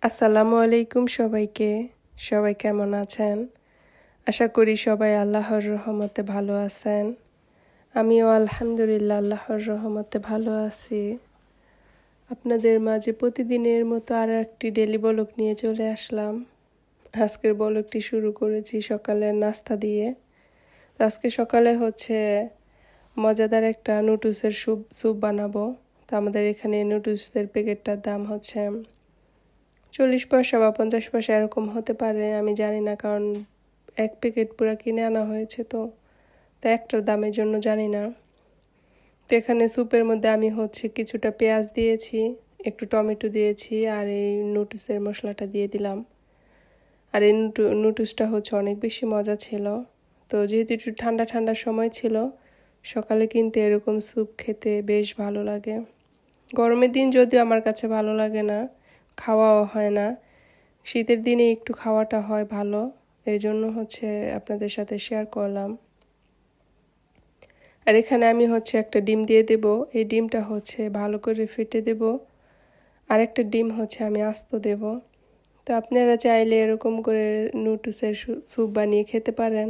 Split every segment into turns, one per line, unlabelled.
আসসালামু আলাইকুম সবাইকে। সবাই কেমন আছেন? আশা করি সবাই আল্লাহর রহমতে ভালো আছেন। আমিও আলহামদুলিল্লাহ আল্লাহর রহমতে ভালো আছি। আপনাদের মাঝে প্রতিদিনের মতো আরও একটি ডেলি ব্লগ নিয়ে চলে আসলাম। আজকের ব্লগটি শুরু করেছি সকালের নাস্তা দিয়ে। আজকে সকালে মজাদার একটা নুডলসের স্যুপ বানাবো। তো আমাদের এখানে নুডলসের প্যাকেটটার দাম 40 পয়সা বা 50 পয়সা এরকম হতে পারে, আমি জানি না, কারণ এক প্যাকেট পুরো কিনে আনা হয়েছে। তো একটার দামের জন্য জানি না। তো এখানে স্যুপের মধ্যে আমি কিছুটা পেঁয়াজ দিয়েছি, একটু টমেটো দিয়েছি, আর এই নুডলসের মশলাটা দিয়ে দিলাম। আর এই নুডলসটা অনেক বেশি মজা ছিল। তো যেহেতু একটু ঠান্ডা ঠান্ডা সময় ছিল, সকালে কিন্তু এরকম স্যুপ খেতে বেশ ভালো লাগে। গরমের দিন যদিও আমার কাছে ভালো লাগে না, খাওয়াও হয় না। শীতের দিনে একটু খাওয়াটা হয় ভালো, এই জন্য আপনাদের সাথে শেয়ার করলাম। আর এখানে আমি একটা ডিম দিয়ে দেব। এই ডিমটা ভালো করে ফেটে দেব। আর একটা ডিম আমি আস্ত দেব। তো আপনারা চাইলে এরকম করে নুডলসের স্যুপ বানিয়ে খেতে পারেন।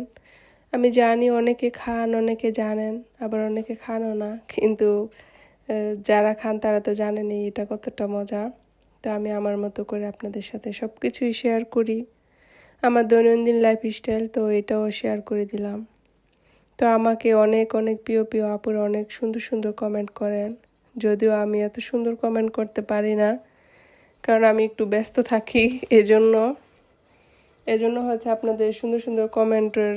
আমি জানি অনেকে খান, অনেকে জানেন, আবার অনেকে খানও না, কিন্তু যারা খান তারা তো জানেনই এটা কতটা মজা। তো আমি আমার মতো করে আপনাদের সাথে সব কিছুই শেয়ার করি, আমার দৈনন্দিন লাইফস্টাইল, তো এটাও শেয়ার করে দিলাম। তো আমাকে অনেক অনেক প্রিয় প্রিয় আপুরা অনেক সুন্দর সুন্দর কমেন্ট করেন, যদিও আমি এত সুন্দর কমেন্ট করতে পারি না, কারণ আমি একটু ব্যস্ত থাকি। এজন্য আপনাদের সুন্দর সুন্দর কমেন্টের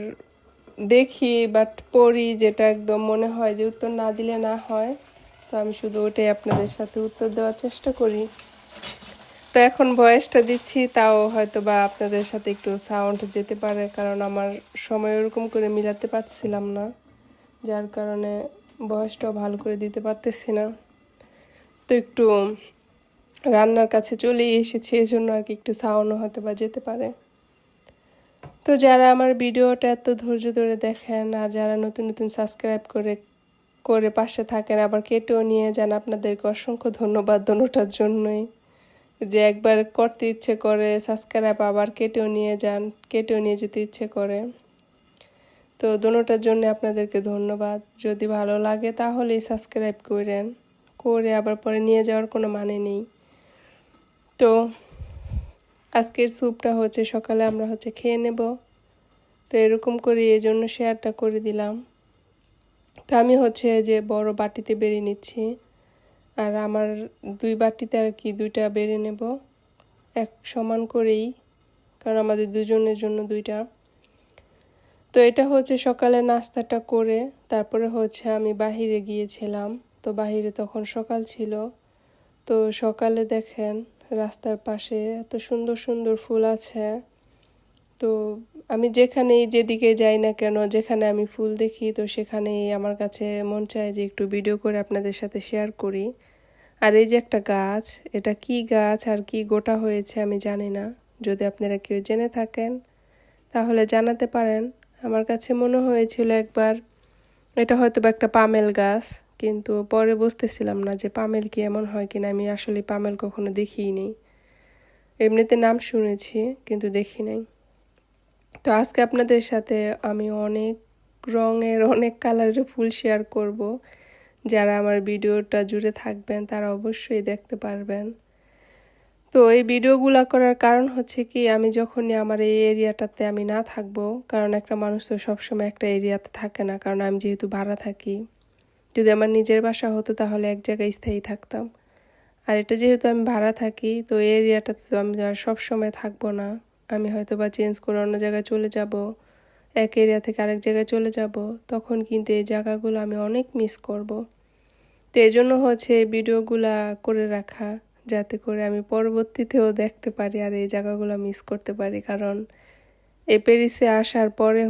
দেখি, বাট পড়ি, যেটা একদম মনে হয় যে উত্তর না দিলে না হয়, তো আমি শুধু ওটাই আপনাদের সাথে উত্তর দেওয়ার চেষ্টা করি। তো এখন ভয়েসটা দিচ্ছি, তাও হয়তো বা আপনাদের সাথে একটু সাউন্ড যেতে পারে, কারণ আমার সময় ওরকম করে মিলাতে পারছিলাম না, যার কারণে ভয়েসটাও ভালো করে দিতে পারতেছি না। তো একটু রান্নার কাছে চলেই এসেছি, এজন্য আর কি একটু সাউন্ডও হয়তো বা যেতে পারে। তো যারা আমার ভিডিওটা এত ধৈর্য ধরে দেখেন, আর যারা নতুন নতুন সাবস্ক্রাইব করে করে পাশে থাকেন, আবার কেটেও নিয়ে যান, আপনাদেরকে অসংখ্য ধন্যবাদ দোনোটার জন্যই। যে একবার করতে ইচ্ছে করে সাবস্ক্রাইব, আবার কেটেও নিয়ে যান, কেটেও নিয়ে যেতে ইচ্ছে করে। তো দোনোটার জন্য আপনাদেরকে ধন্যবাদ। যদি ভালো লাগে তাহলেই সাবস্ক্রাইব করেন, করে আবার পরে নিয়ে যাওয়ার কোনো মানে নেই। তো আজকের স্যুপটা সকালে আমরা খেয়ে নেব। তো এরকম করে এই জন্য শেয়ারটা করে দিলাম। তো আমি যে বড় বাটিতে বেড়ে নিচ্ছি, আর আমার 2 বাটিতে আর কি 2টা বেড়ে নেব এক সমান করেই, কারণ আমাদের দুজনের জন্য 2টা। তো এটা সকালে নাস্তাটা করে তারপরে আমি বাহিরে গিয়েছিলাম। তো বাহিরে তখন সকাল ছিল। তো সকালে দেখেন রাস্তার পাশে এত সুন্দর সুন্দর ফুল আছে। তো আমি যেদিকে যাই না কেন, যেখানে আমি ফুল দেখি, তো সেখানেই আমার কাছে মন চায় যে একটু ভিডিও করে আপনাদের সাথে শেয়ার করি। আর এই যে একটা গাছ, এটা কি গাছ আর কি গোটা হয়েছে আমি জানি না, যদি আপনারা কেউ জেনে থাকেন তাহলে জানাতে পারেন। আমার কাছে মনে হয়েছিল একবার এটা হয়তো বা একটা পামেল গাছ, কিন্তু পরে বুঝতেছিলাম না যে পামেল কি এমন হয় কিনা। আমি আসলে পামেল কখনো দেখিই, এমনিতে নাম শুনেছি কিন্তু দেখি নাই। তো আজকে আপনাদের সাথে আমি অনেক রঙের অনেক কালারের ফুল শেয়ার করব। যারা আমার ভিডিওটা জুড়ে থাকবেন তারা অবশ্যই দেখতে পারবেন। তো এই ভিডিওগুলো করার কারণ কি, আমি যখনই আমার এই এরিয়াটাতে আমি না থাকবো, কারণ একটা মানুষ তো সবসময় একটা এরিয়াতে থাকে না, কারণ আমি যেহেতু ভাড়া থাকি। যদি আমার নিজের বাসা হতো তাহলে এক জায়গায় স্থায়ী থাকতাম, আর এটা যেহেতু আমি ভাড়া থাকি, তো এই এরিয়াটাতে তো আমি আর সবসময় থাকবো না। আমি হয়তো বা চেঞ্জ করে অন্য জায়গায় চলে যাব, এক এরিয়া থেকে আরেক জায়গায় চলে যাব, তখন কিন্তু এই জায়গাগুলো আমি অনেক মিস করব। তো এই জন্য এই ভিডিওগুলা করে রাখা, যাতে করে আমি পরবর্তীতেও দেখতে পারি আর এই জায়গাগুলো মিস করতে পারি। কারণ এই প্যারিসে আসার পরে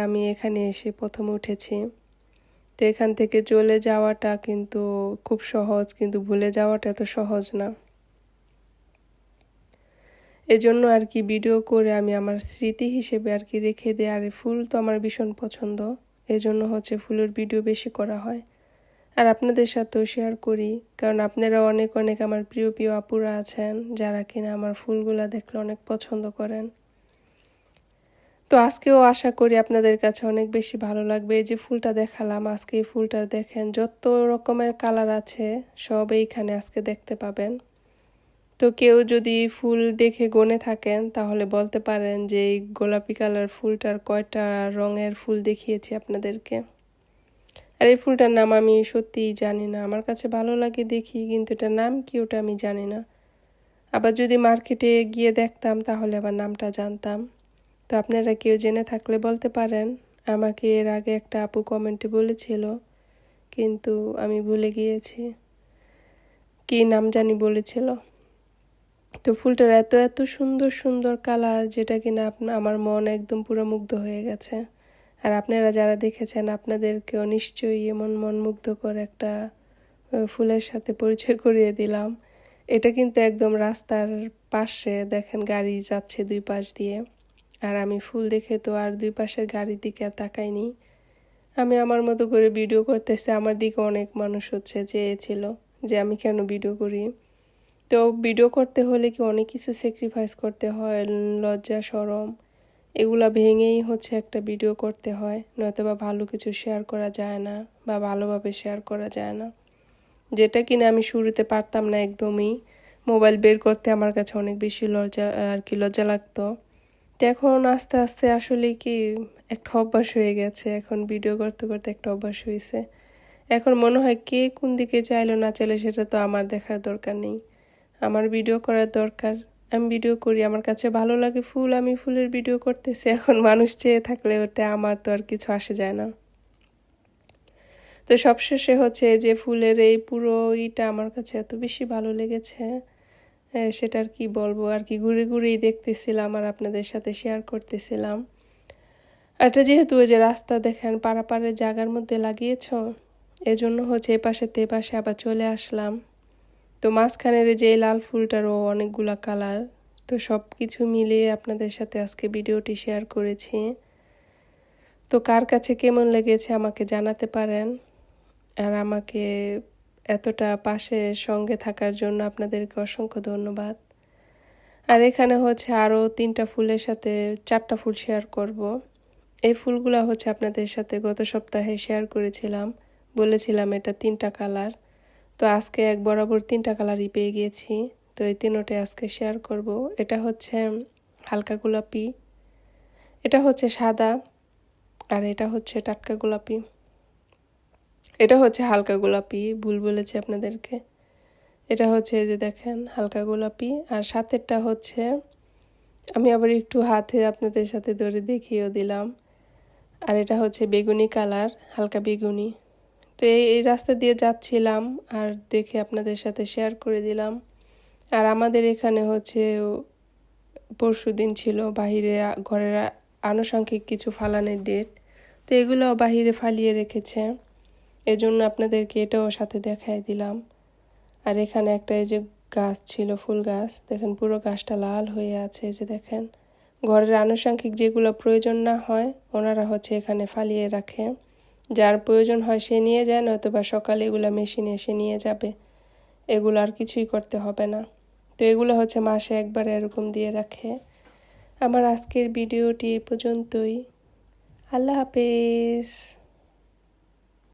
আমি এখানে এসে প্রথম উঠেছি। তো এখান থেকে চলে যাওয়াটা কিন্তু খুব সহজ, কিন্তু ভুলে যাওয়াটা এত সহজ না। এজন্য আর কি ভিডিও করে আমি আমার স্মৃতি হিসেবে আর কি রেখে দিই। আর ফুল তো আমার ভীষণ পছন্দ, এজন্য ফুলের ভিডিও বেশি করা হয়। আর আপনাদের সাথেও শেয়ার করি, কারণ আপনারা অনেক অনেক আমার প্রিয় প্রিয় আপুরা আছেন যারা কিনা আমার ফুলগুলা দেখলে অনেক পছন্দ করেন। তো আজকেও আশা করি আপনাদের কাছে অনেক বেশি ভালো লাগবে। এই যে ফুলটা দেখালাম, আজকে এই ফুলটা দেখেন যত রকমের কালার আছে সব এইখানে আজকে দেখতে পাবেন। তো কেউ যদি ফুল দেখে গনে থাকেন তাহলে বলতে পারেন যে এই গোলাপি কালার ফুলটার কয়টা রঙের ফুল দেখিয়েছি আপনাদেরকে। আর এই ফুলটার নাম আমি সত্যিই জানি না, আমার কাছে ভালো লাগে দেখি, কিন্তু এটার নাম কি ওটা আমি জানি না। আবার যদি মার্কেটে গিয়ে দেখতাম তাহলে আবার নামটা জানতাম। তো আপনারা কেউ জেনে থাকলে বলতে পারেন। আমাকে এর আগে একটা আপু কমেন্টে বলেছিল, কিন্তু আমি ভুলে গিয়েছি কি নাম জানি বলেছিল। তো ফুলটার এত এত সুন্দর সুন্দর কালার, যেটা কিনা আমার মন একদম পুরো মুগ্ধ হয়ে গেছে। আর আপনারা যারা দেখেছেন আপনাদেরকেও নিশ্চয়ই এমন মন মুগ্ধ করে একটা ফুলের সাথে পরিচয় করিয়ে দিলাম। এটা কিন্তু একদম রাস্তার পাশে, দেখেন গাড়ি যাচ্ছে দুই পাশ দিয়ে। আর আমি ফুল দেখে তো আর দুই পাশের গাড়ির দিকে আর তাকাইনি, আমি আমার মতো করে ভিডিও করতেছি। আমার দিকে অনেক মানুষ চেয়েছিল যে আমি কেন ভিডিও করি। তো ভিডিও করতে হলে কি অনেক কিছু স্যাক্রিফাইস করতে হয়, লজ্জা শরম এগুলা ভেঙেই একটা ভিডিও করতে হয়, নয়তো বা ভালো কিছু শেয়ার করা যায় না বা ভালোভাবে শেয়ার করা যায় না। যেটা কিনা আমি শুরুতে পারতাম না একদমই, মোবাইল বের করতে আমার কাছে অনেক বেশি লজ্জা লাগতো। তো এখন আস্তে আস্তে আসলে কি একটা অভ্যাস হয়ে গেছে, এখন ভিডিও করতে করতে একটা অভ্যাস হয়েছে। এখন মনে হয় কে কোন দিকে চাইলো না চাইলো সেটা তো আমার দেখার দরকার নেই, আমার ভিডিও করার দরকার। আমি ভিডিও করি, আমার কাছে ভালো লাগে ফুল, আমি ফুলের ভিডিও করতেছি। এখন মানুষ চেয়ে থাকলে ওটা আমার তো আর কিছু আসে যায় না। তো সবশেষে যে ফুলের এই পুরো ইটা আমার কাছে এত বেশি ভালো লেগেছে, সেটা আর কি বলবো, আর কি ঘুরে ঘুরেই দেখতেছিলাম আর আপনাদের সাথে শেয়ার করতেছিলাম। এটা যেহেতু ওই যে রাস্তা দেখেন পারাপারের জায়গার মধ্যে লাগিয়েছ, এজন্য এ পাশে তে পাশে আবার চলে আসলাম। তো মাঝখানের যে লাল ফুলটারও অনেকগুলা কালার, তো সব কিছু মিলিয়ে আপনাদের সাথে আজকে ভিডিওটি শেয়ার করেছি। তো কার কাছে কেমন লেগেছে আমাকে জানাতে পারেন। আর আমাকে এতটা পাশে সঙ্গে থাকার জন্য আপনাদেরকে অসংখ্য ধন্যবাদ। আর এখানে আরও 3টা ফুলের সাথে 4টা ফুল শেয়ার করব। এই ফুলগুলো আপনাদের সাথে গত সপ্তাহে শেয়ার করেছিলাম, বলেছিলাম এটা 3টা কালার। তো আজকে এক বরাবর 3টা কালারই পেয়ে গিয়েছি। তো এই তিনটে আজকে শেয়ার করব। এটা হালকা গোলাপি, এটা সাদা, আর এটা টাটকা গোলাপি। এটা হালকা গোলাপি, ভুল বলেছি আপনাদেরকে। এটা এই যে দেখেন হালকা গোলাপি, আর সাথেরটা আমি আবার একটু হাতে আপনাদের সাথে ধরে দেখিয়েও দিলাম। আর এটা বেগুনি কালার, হালকা বেগুনি। তো এই রাস্তা দিয়ে যাচ্ছিলাম আর দেখে আপনাদের সাথে শেয়ার করে দিলাম। আর আমাদের এখানে পরশুদিন ছিল বাহিরে ঘরের আনুষঙ্গিক কিছু ফালানের ডেট, তো এগুলো বাহিরে ফালিয়ে রেখেছে, এজন্য আপনাদেরকে এটাও সাথে দেখাই দিলাম। আর এখানে একটা এই যে গাছ ছিল, ফুল গাছ, দেখেন পুরো গাছটা লাল হয়ে আছে। এই যে দেখেন ঘরের আনুষঙ্গিক যেগুলো প্রয়োজন না হয় ওনারা এখানে ফালিয়ে রাখে, যার প্রয়োজন হয় সে নিয়ে যায়, নয়তো বা সকালে এগুলো মেশিনে এসে নিয়ে যাবে, এগুলো আর কিছুই করতে হবে না। তো এগুলো মাসে একবার এরকম দিয়ে রাখে। আমার আজকের ভিডিওটি এ পর্যন্তই। আল্লাহ হাফেজ।